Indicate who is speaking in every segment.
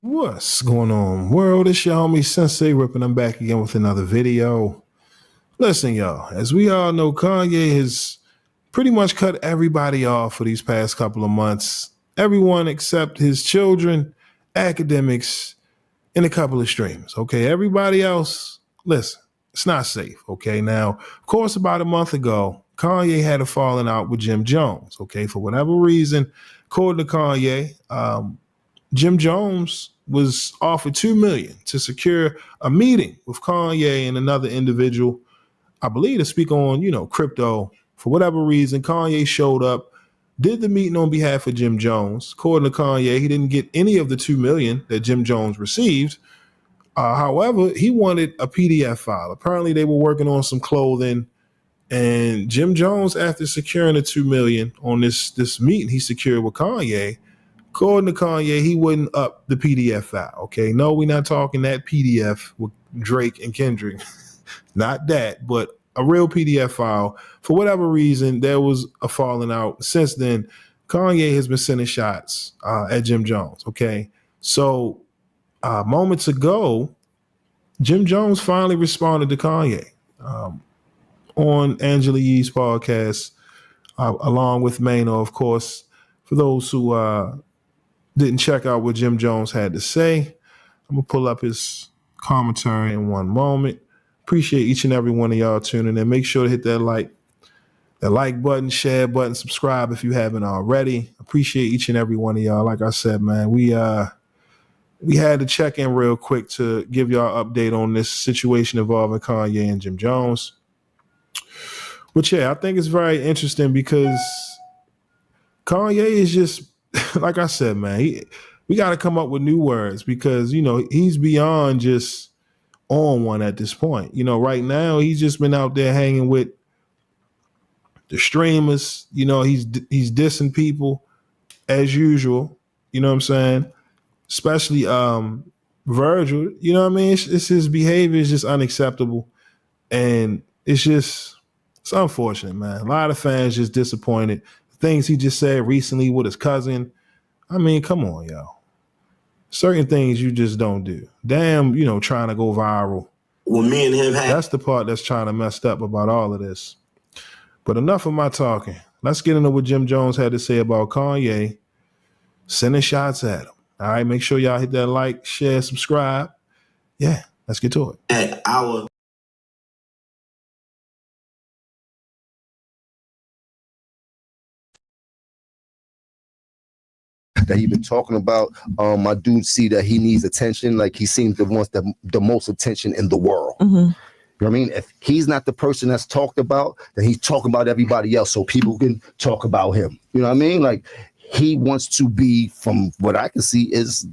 Speaker 1: What's going on, world? It's your homie Sensei Rippin'. I'm back again with another video. Listen, y'all, as we all know, Kanye has pretty much cut everybody off for these past couple of months. Everyone except his children, academics, and a couple of streamers. Okay, everybody else, listen, it's not safe. Okay, now, of course, about a month ago, Kanye had a falling out with Jim Jones. Okay, for whatever reason, according to Kanye, Jim Jones was offered $2 million to secure a meeting with Kanye and another individual, I believe, to speak on, crypto. For whatever reason, Kanye showed up, did the meeting on behalf of Jim Jones. According to Kanye, he didn't get any of the $2 million that Jim Jones received. However, he wanted a PDF file. Apparently, they were working on some clothing, and Jim Jones, after securing the $2 million on this meeting he secured with Kanye, according to Kanye, he wouldn't up the PDF file. Okay, no, we're not talking that PDF with Drake and Kendrick. Not that, but a real PDF file. For whatever reason, there was a falling out. Since then, Kanye has been sending shots at Jim Jones. Okay, so moments ago, Jim Jones finally responded to Kanye on Angela Yee's podcast, along with Mano, of course. For those who didn't check out what Jim Jones had to say, I'm gonna pull up his commentary in one moment. Appreciate each and every one of y'all tuning in. Make sure to hit that like button, share button, subscribe if you haven't already. Appreciate each and every one of y'all. Like I said, man, we had to check in real quick to give y'all an update on this situation involving Kanye and Jim Jones. But yeah, I think it's very interesting because Kanye is just, like I said, man, we got to come up with new words because, he's beyond just on one at this point. Right now, he's just been out there hanging with the streamers. He's dissing people as usual. You know what I'm saying? Especially Virgil. You know what I mean? It's his behavior is just unacceptable. And it's unfortunate, man. A lot of fans just disappointed. Things he just said recently with his cousin. I mean, come on, y'all. Certain things you just don't do. Damn, trying to go viral.
Speaker 2: Well, me and him had.
Speaker 1: That's the part that's trying to mess up about all of this. But enough of my talking. Let's get into what Jim Jones had to say about Kanye sending shots at him. All right, make sure y'all hit that like, share, subscribe. Yeah, let's get to it.
Speaker 2: At our
Speaker 3: that he been talking about. I do see that he needs attention. Like he seems to want the most attention in the world. Mm-hmm. You know what I mean? If he's not the person that's talked about, then he's talking about everybody else so people can talk about him. You know what I mean? Like he wants to be, from what I can see, is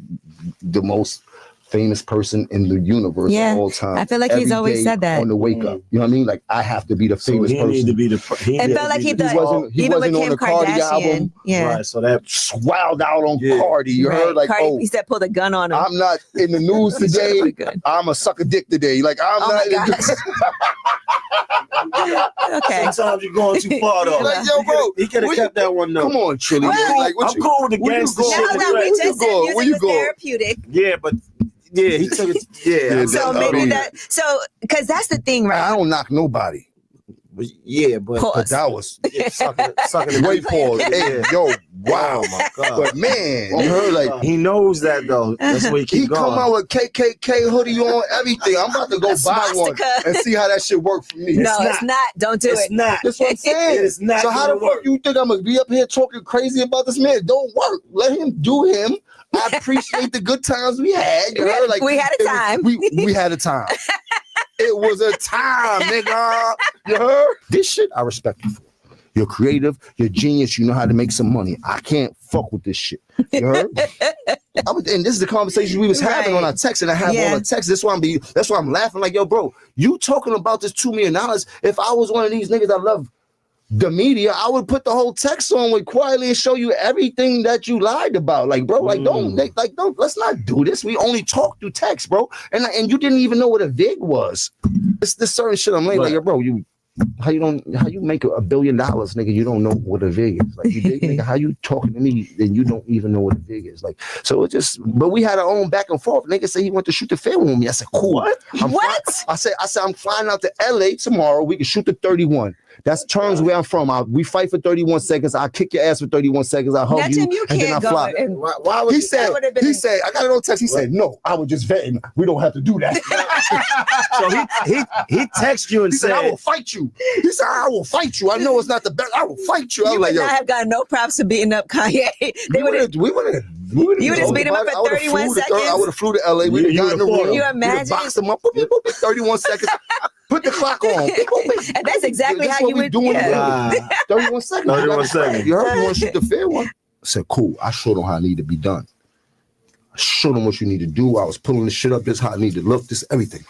Speaker 3: the most famous person in the universe of all time.
Speaker 4: I feel like he's always said that
Speaker 3: on the wake up. You know what I mean? Like I have to be the famous person.
Speaker 2: Need to be the.
Speaker 4: It felt like he
Speaker 3: wasn't on the Cardi album.
Speaker 4: Yeah,
Speaker 2: right. So that
Speaker 3: wilded out on Cardi. You heard like,
Speaker 4: Cardi, he said, pulled a gun on him.
Speaker 3: I'm not in the news today. Really I'm a sucker dick today. Like I'm not.
Speaker 4: Okay.
Speaker 2: Sometimes you're going too far though.
Speaker 3: Like, yo, bro,
Speaker 2: he could have kept that one though.
Speaker 3: Come on, Trilly. Like,
Speaker 2: I'm cool with the gangster shit.
Speaker 4: Now that we just said music was therapeutic.
Speaker 2: Yeah, but. Yeah, he took it. Yeah.
Speaker 4: So maybe because that's the thing, right?
Speaker 3: I don't knock nobody.
Speaker 2: Yeah, but
Speaker 3: that was
Speaker 2: sucking
Speaker 3: way pause. Hey, yo, wow, my God. But man, you heard like
Speaker 2: he knows that though. That's where he keep going.
Speaker 3: Come out with KKK hoodie on, everything. I'm about to go buy one and see how that shit work for me.
Speaker 4: No, it's not. Don't do it.
Speaker 2: It's not.
Speaker 3: That's what I'm saying.
Speaker 2: It's not.
Speaker 3: So how the fuck you think I'm gonna be up here talking crazy about this man? Don't work. Let him do him. I appreciate the good times we had. You heard? Like
Speaker 4: we had a time.
Speaker 3: We had a time. It was a time, nigga. You heard? This shit I respect you for. You're creative, you're genius, you know how to make some money. I can't fuck with this shit. You heard? And this is the conversation we was having on our text, and I have all the text. That's why I'm laughing like, yo, bro, you talking about this $2 million. If I was one of these niggas that love the media, I would put the whole text on with quietly and show you everything that you lied about. Like, bro, don't, let's not do this. We only talk through text, bro. And you didn't even know what a VIG was. It's this certain shit I'm like, yo, bro, how you make $1 billion, nigga? You don't know what a vig is. Like, you dig, nigga? How you talking to me and you don't even know what a vig is? Like, so it just. But we had our own back and forth. Nigga said he went to shoot the film with me. I said, cool.
Speaker 4: What?
Speaker 3: I said I'm flying out to LA tomorrow. We can shoot the 31. That's terms where I'm from. We fight for 31 seconds. I kick your ass for 31 seconds. I hug you, and then I fly.
Speaker 2: Why would
Speaker 3: He said, I got it on text. He said, no, I would just vet him. We don't have to do that.
Speaker 2: So he texted you and
Speaker 3: He said, I will fight you. He said, I will fight you. I know it's not the best. I will fight you. I
Speaker 4: You
Speaker 3: was
Speaker 4: would
Speaker 3: like,
Speaker 4: not have gotten no props for beating up Kanye. You would have just beat him up for 31 seconds.
Speaker 3: I would have flew to LA. We would have gotten the room.
Speaker 4: You imagine?
Speaker 3: Boxed him up. 31 seconds. Put the clock on.
Speaker 4: And that's exactly how you would
Speaker 3: do it. 31 seconds.
Speaker 2: 31 seconds.
Speaker 3: You heard me want to shoot the fair one? I said, cool. I showed him how I need to be done. I showed him what you need to do. I was pulling the shit up. This how I need to look. This everything.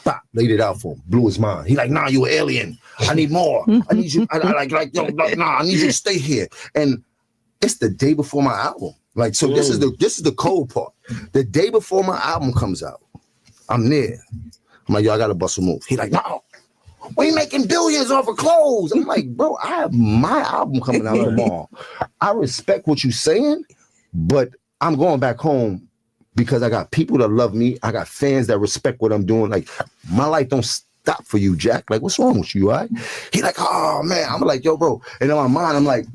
Speaker 3: Bop, laid it out for him. Blew his mind. He like, nah, you an alien. I need more. I need you. I nah, I need you to stay here. And it's the day before my album. Like, so this is the cold part. The day before my album comes out, I'm there. I'm like, yo, I gotta bust a move. He like, no, we making billions off of clothes. I'm like, bro, I have my album coming out tomorrow. I respect what you're saying, but I'm going back home because I got people that love me. I got fans that respect what I'm doing. Like, my life don't stop for you, Jack. Like, what's wrong with you, all right? He like, oh, man. I'm like, yo, bro. And in my mind, I'm like,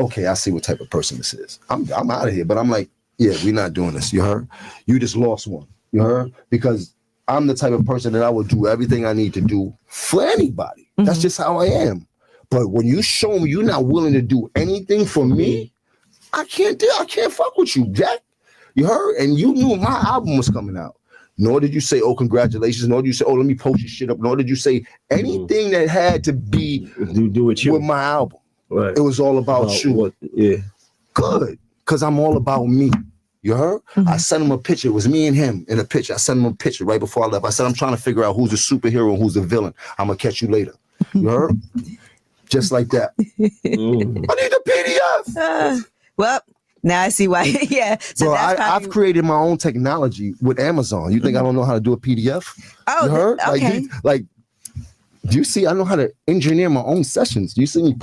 Speaker 3: okay, I see what type of person this is. I'm out of here. But I'm like, yeah, we're not doing this. You heard? You just lost one. You heard? Because I'm the type of person that I will do everything I need to do for anybody. Mm-hmm. That's just how I am. But when you show me you're not willing to do anything for me, I can't fuck with you, Jack. You heard? And you knew my album was coming out. Nor did you say, oh, congratulations. Nor did you say, oh, let me post your shit up. Nor did you say anything that had to be
Speaker 2: do with you
Speaker 3: with my album.
Speaker 2: Right.
Speaker 3: It was all about you.
Speaker 2: Yeah.
Speaker 3: Good. Because I'm all about me. You heard? Mm-hmm. I sent him a picture. It was me and him in a picture. I sent him a picture right before I left. I said, I'm trying to figure out who's the superhero and who's the villain. I'm going to catch you later. You heard? Just like that. I need the PDF.
Speaker 4: Well, now I see why. Yeah. So
Speaker 3: bro, I've created my own technology with Amazon. You think I don't know how to do a PDF?
Speaker 4: Oh,
Speaker 3: you heard?
Speaker 4: Okay.
Speaker 3: Like, do you see? I know how to engineer my own sessions. You see me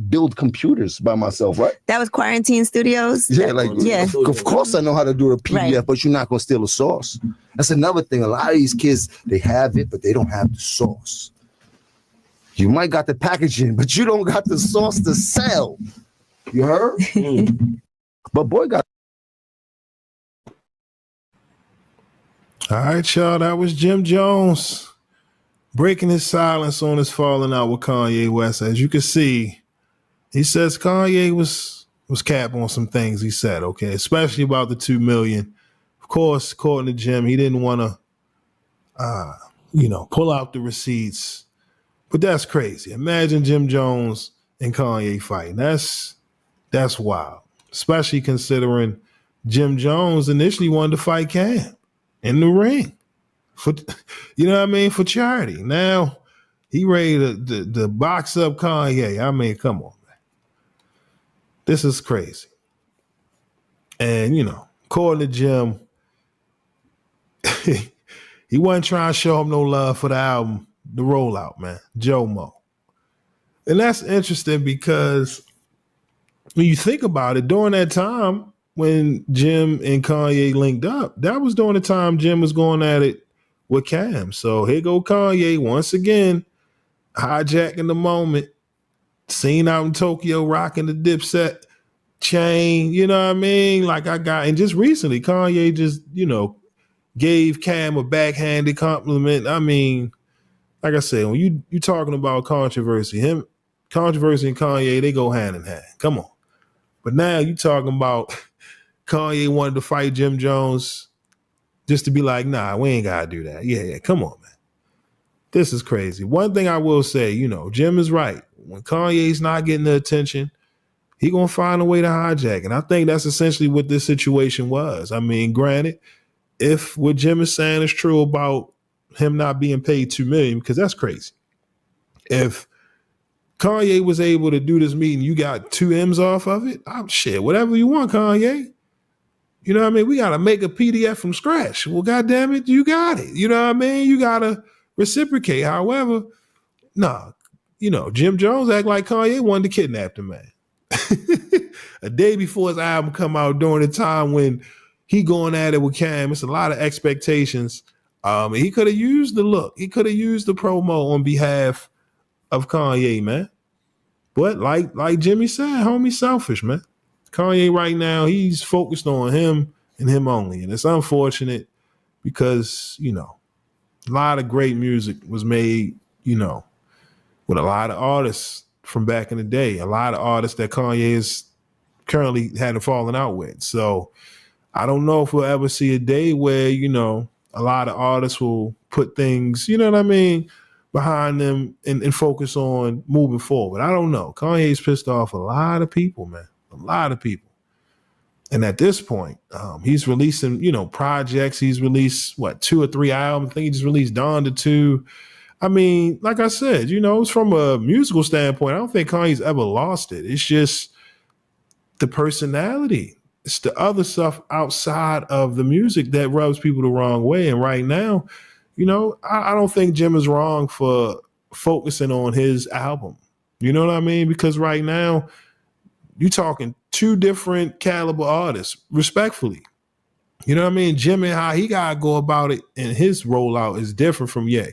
Speaker 3: build computers by myself, right?
Speaker 4: That was Quarantine Studios?
Speaker 3: Yeah, of course I know how to do a PDF, right. But you're not going to steal the sauce. That's another thing. A lot of these kids, they have it, but they don't have the sauce. You might got the packaging, but you don't got the sauce to sell. You heard? But boy got.
Speaker 1: All right, y'all. That was Jim Jones breaking his silence on his falling out with Kanye West. As you can see, he says Kanye was cap on some things he said, okay, especially about the 2 million. Of course, according to Jim, he didn't want to, pull out the receipts. But that's crazy. Imagine Jim Jones and Kanye fighting. That's wild, especially considering Jim Jones initially wanted to fight Cam in the ring. For charity. Now he ready to box up Kanye. I mean, come on, man. This is crazy. And according to Jim, he wasn't trying to show him no love for the album, the rollout, man. Joe Mo. And that's interesting because when you think about it, during that time when Jim and Kanye linked up, that was during the time Jim was going at it with Cam. So here go Kanye once again, hijacking the moment, seen out in Tokyo rocking the Dipset chain, you know what I mean? And just recently, Kanye just, gave Cam a backhanded compliment. I mean, like I said, when you talking about controversy and Kanye, they go hand in hand. Come on. But now you talking about Kanye wanted to fight Jim Jones just to be like, nah, we ain't got to do that. Yeah, come on, man. This is crazy. One thing I will say, Jim is right. When Kanye's not getting the attention, he going to find a way to hijack. And I think that's essentially what this situation was. I mean, granted, if what Jim is saying is true about him not being paid $2 million, because that's crazy. If Kanye was able to do this meeting, you got 2 M's off of it, shit, whatever you want, Kanye. You know what I mean? We got to make a PDF from scratch. Well, goddamn it, you got it. You know what I mean? You got to reciprocate. However, nah, Jim Jones act like Kanye wanted to kidnap the man. A day before his album come out, during the time when he going at it with Cam, it's a lot of expectations. He could have used the look. He could have used the promo on behalf of Kanye, man. But like Jimmy said, homie, selfish, man. Kanye right now, he's focused on him and him only. And it's unfortunate because, a lot of great music was made, with a lot of artists from back in the day, a lot of artists that Kanye is currently had a falling out with. So I don't know if we'll ever see a day where, a lot of artists will put things, behind them and focus on moving forward. I don't know. Kanye's pissed off a lot of people, man. A lot of people. And at this point, he's releasing, projects. He's released, 2 or 3 albums. I think he just released Dawn to 2. I mean, like I said, it's from a musical standpoint, I don't think Kanye's ever lost it. It's just the personality. It's the other stuff outside of the music that rubs people the wrong way. And right now, I don't think Jim is wrong for focusing on his album. You know what I mean? Because right now, you're talking 2 different caliber artists, respectfully. You know what I mean? Jim and how he got to go about it and his rollout is different from Ye.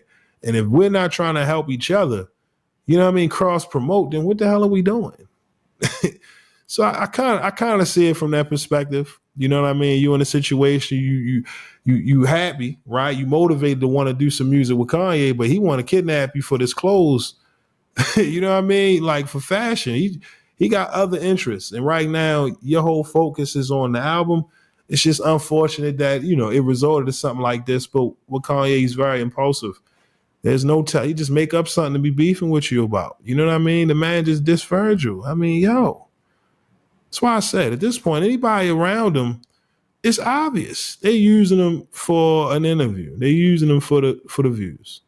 Speaker 1: And if we're not trying to help each other, cross promote, then what the hell are we doing? So I kind of see it from that perspective. You know what I mean? You in a situation, you happy, right? You motivated to want to do some music with Kanye, but he want to kidnap you for this clothes. You know what I mean? Like for fashion, he got other interests. And right now, your whole focus is on the album. It's just unfortunate that, it resorted to something like this. But with Kanye, he's very impulsive. There's no he just make up something to be beefing with you about. You know what I mean? The man just dissed Virgil. I mean, that's why I said at this point, anybody around him, it's obvious. They're using him for an interview. They're using him for the views.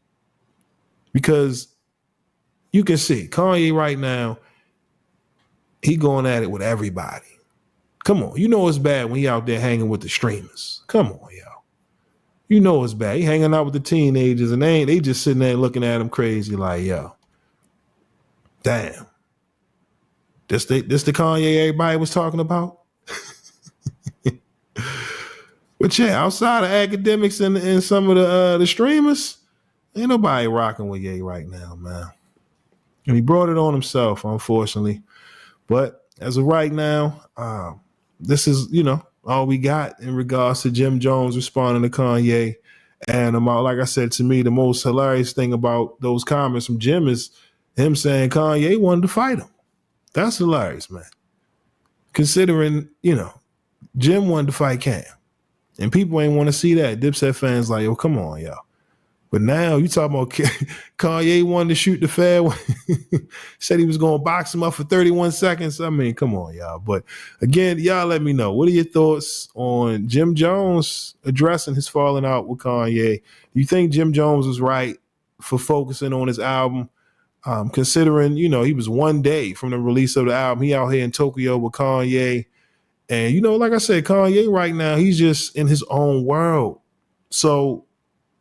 Speaker 1: Because you can see Kanye right now, he going at it with everybody. Come on. It's bad when he out there hanging with the streamers. Come on, yo. It's bad. He hanging out with the teenagers and they just sitting there looking at him crazy like, yo, damn. This the Kanye everybody was talking about? But yeah, outside of academics and some of the streamers, ain't nobody rocking with Ye right now, man. And he brought it on himself, unfortunately. But as of right now, this is, all we got in regards to Jim Jones responding to Kanye. And like I said, to me, the most hilarious thing about those comments from Jim is him saying Kanye wanted to fight him. That's hilarious, man. Considering, Jim wanted to fight Cam. And people ain't want to see that. Dipset fans like, yo, come on, y'all. But now you talking about Kanye wanted to shoot the fair. Said he was going to box him up for 31 seconds. I mean, come on, y'all. But again, y'all let me know. What are your thoughts on Jim Jones addressing his falling out with Kanye? Do you think Jim Jones was right for focusing on his album? Considering, he was 1 day from the release of the album. He out here in Tokyo with Kanye. And, like I said, Kanye right now, he's just in his own world. So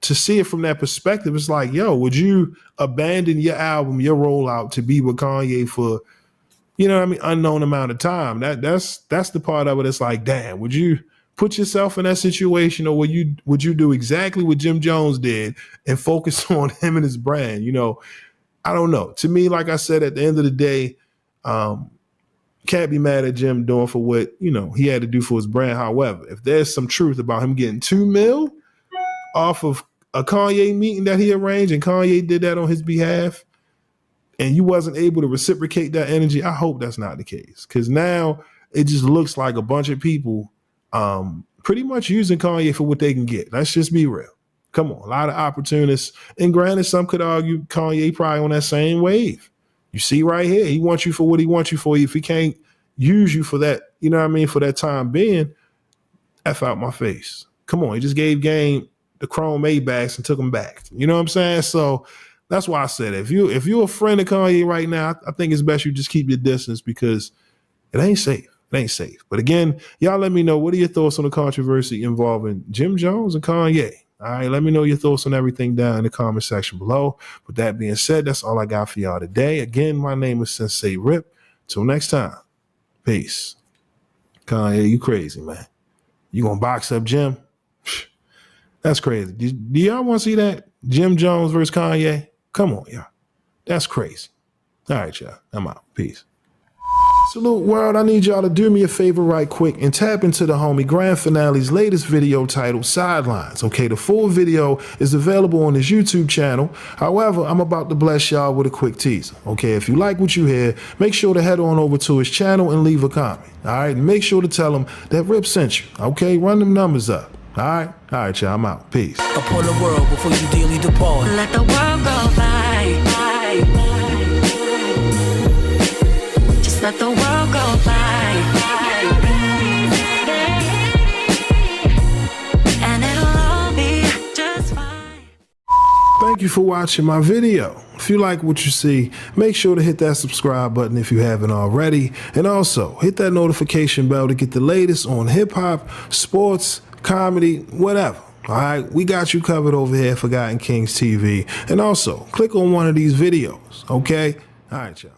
Speaker 1: to see it from that perspective, it's like, yo, would you abandon your album, your rollout to be with Kanye for, unknown amount of time? That's the part of it. It's like, damn, would you put yourself in that situation, or would you do exactly what Jim Jones did and focus on him and his brand? I don't know. To me, like I said, at the end of the day, can't be mad at Jim doing for what, he had to do for his brand. However, if there's some truth about him getting $2 million off of a Kanye meeting that he arranged and Kanye did that on his behalf, and you wasn't able to reciprocate that energy, I hope that's not the case. Because now it just looks like a bunch of people pretty much using Kanye for what they can get. Let's just be real. Come on, a lot of opportunists. And granted, some could argue Kanye probably on that same wave. You see right here, he wants you for what he wants you for. If he can't use you for that, for that time being, F out my face. Come on, he just gave Game the Chrome Maybachs and took them back. You know what I'm saying? So that's why I said if you're a friend of Kanye right now, I think it's best you just keep your distance because it ain't safe. It ain't safe. But again, y'all let me know, what are your thoughts on the controversy involving Jim Jones and Kanye? All right, let me know your thoughts on everything down in the comment section below. With that being said, that's all I got for y'all today. Again, my name is Sensei Rip. Till next time, peace. Kanye, you crazy, man. You gonna box up Jim? That's crazy. Do y'all want to see that? Jim Jones versus Kanye? Come on, y'all. That's crazy. All right, y'all. I'm out. Peace. Salute world, I need y'all to do me a favor right quick and tap into the homie Grand Finale's latest video titled Sidelines. Okay, the full video is available on his YouTube channel. However, I'm about to bless y'all with a quick teaser. Okay, if you like what you hear, make sure to head on over to his channel and leave a comment. All right, and make sure to tell him that Rip sent you. Okay, run them numbers up. All right, y'all, I'm out. Peace.
Speaker 5: Upon the world before you dearly depart.
Speaker 6: Let the world go by. Just let the world go by. And it'll all be just fine.
Speaker 1: Thank you for watching my video. If you like what you see, make sure to hit that subscribe button if you haven't already. And also, hit that notification bell to get the latest on hip-hop, sports, comedy, whatever. All right, we got you covered over here at Forgotten Kings TV. And also, click on one of these videos, okay? All right, y'all.